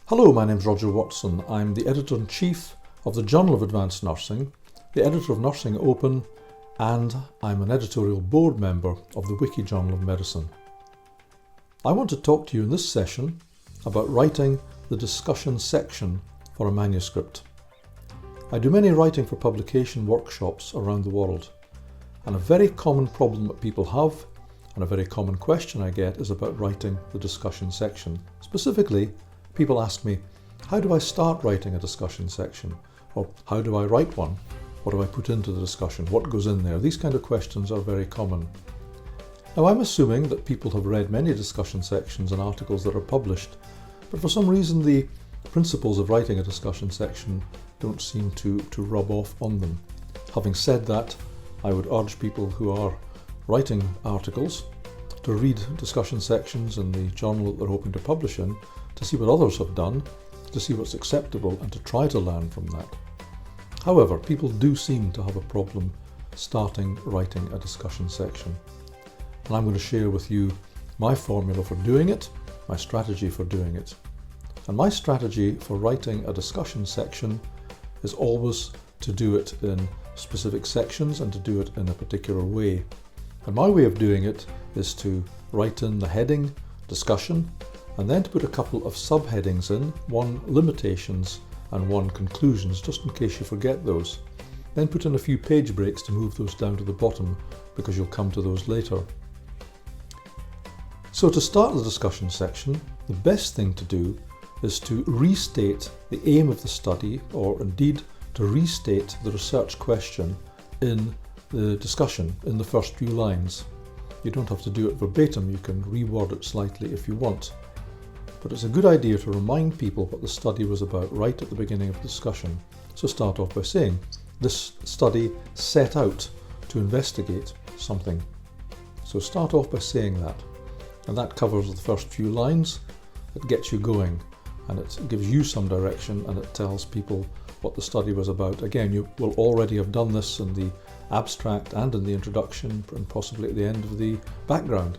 Hello, my name's Roger Watson. I'm the Editor-in-Chief of the Journal of Advanced Nursing, the editor of Nursing Open, and I'm an editorial board member of the Wiki Journal of Medicine. I want to talk to you in this session about writing the discussion section for a manuscript. I do many writing for publication workshops around the world, and a very common problem that people have, and a very common question I get, is about writing the discussion section. Specifically, people ask me, how do I start writing a discussion section? Or how do I write one? What do I put into the discussion? What goes in there? These kind of questions are very common. Now, I'm assuming that people have read many discussion sections and articles that are published, but for some reason the principles of writing a discussion section don't seem to rub off on them. Having said that, I would urge people who are writing articles to read discussion sections in the journal that they're hoping to publish in, to see what others have done, to see what's acceptable, and to try to learn from that. However, people do seem to have a problem starting writing a discussion section. And I'm going to share with you my formula for doing it, my strategy for doing it. And my strategy for writing a discussion section is always to do it in specific sections and to do it in a particular way. And my way of doing it is to write in the heading, discussion, and then to put a couple of subheadings in, one limitations and one conclusions, just in case you forget those. Then put in a few page breaks to move those down to the bottom, because you'll come to those later. So to start the discussion section, the best thing to do is to restate the aim of the study, or indeed to restate the research question in the discussion in the first few lines. You don't have to do it verbatim, you can reword it slightly if you want. But it's a good idea to remind people what the study was about right at the beginning of the discussion. So start off by saying, this study set out to investigate something. So start off by saying that. And that covers the first few lines. It gets you going, and it gives you some direction, and it tells people what the study was about. Again, you will already have done this in the abstract and in the introduction, and possibly at the end of the background.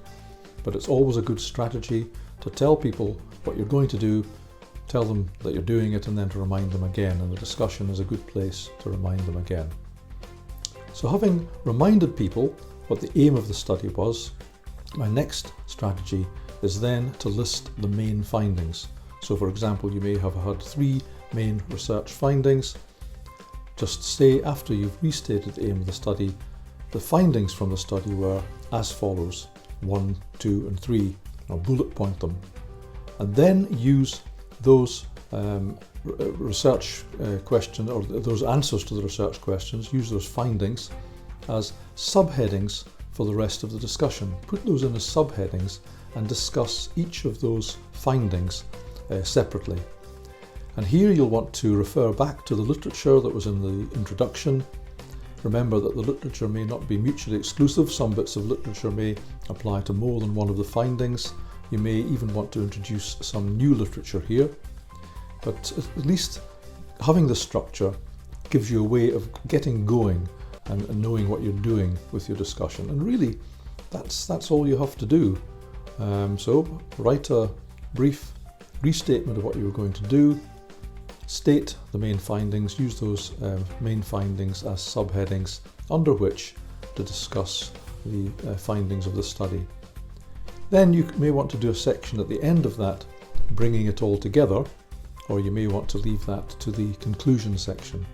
But it's always a good strategy to tell people what you're going to do, tell them that you're doing it, and then to remind them again. And the discussion is a good place to remind them again. So having reminded people what the aim of the study was, my next strategy is then to list the main findings. So for example, you may have had 3 main research findings. Just say, after you've restated the aim of the study, the findings from the study were as follows: 1, 2, and 3, or bullet point them. And then use those research questions, or those answers to the research questions, use those findings as subheadings for the rest of the discussion. Put those in as subheadings and discuss each of those findings separately. And here you'll want to refer back to the literature that was in the introduction. Remember that the literature may not be mutually exclusive. Some bits of literature may apply to more than one of the findings. You may even want to introduce some new literature here. But at least having this structure gives you a way of getting going and knowing what you're doing with your discussion. And really, that's all you have to do. So write a brief restatement of what you were going to do, state the main findings, use those main findings as subheadings under which to discuss the findings of the study. Then you may want to do a section at the end of that, bringing it all together, or you may want to leave that to the conclusion section.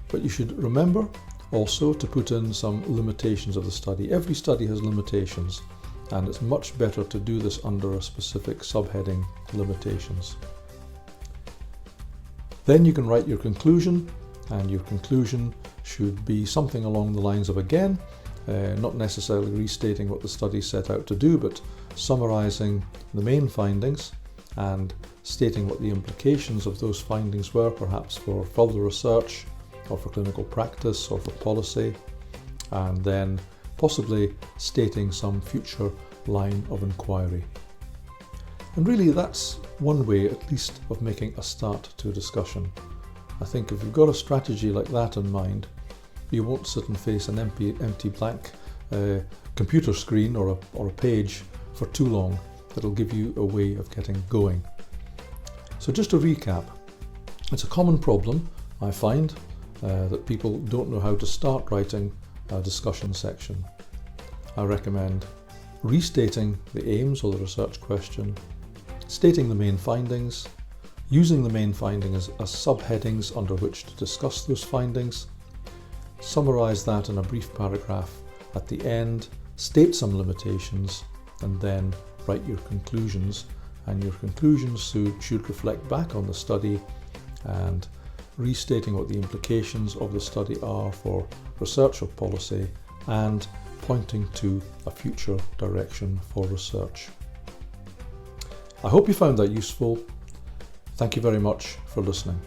But you should remember also to put in some limitations of the study. Every study has limitations, and it's much better to do this under a specific subheading, limitations. Then you can write your conclusion, and your conclusion should be something along the lines of, again, not necessarily restating what the study set out to do, but summarising the main findings and stating what the implications of those findings were, perhaps for further research or for clinical practice or for policy, and then possibly stating some future line of inquiry. And really, that's one way at least of making a start to a discussion. I think if you've got a strategy like that in mind, you won't sit and face an empty blank computer screen or a page for too long. It'll give you a way of getting going. So just to recap, it's a common problem I find that people don't know how to start writing a discussion section. I recommend restating the aims or the research question, stating the main findings, using the main findings as subheadings under which to discuss those findings, summarise that in a brief paragraph at the end, state some limitations, and then write your conclusions. And your conclusions should reflect back on the study and restating what the implications of the study are for research or policy and pointing to a future direction for research. I hope you found that useful. Thank you very much for listening.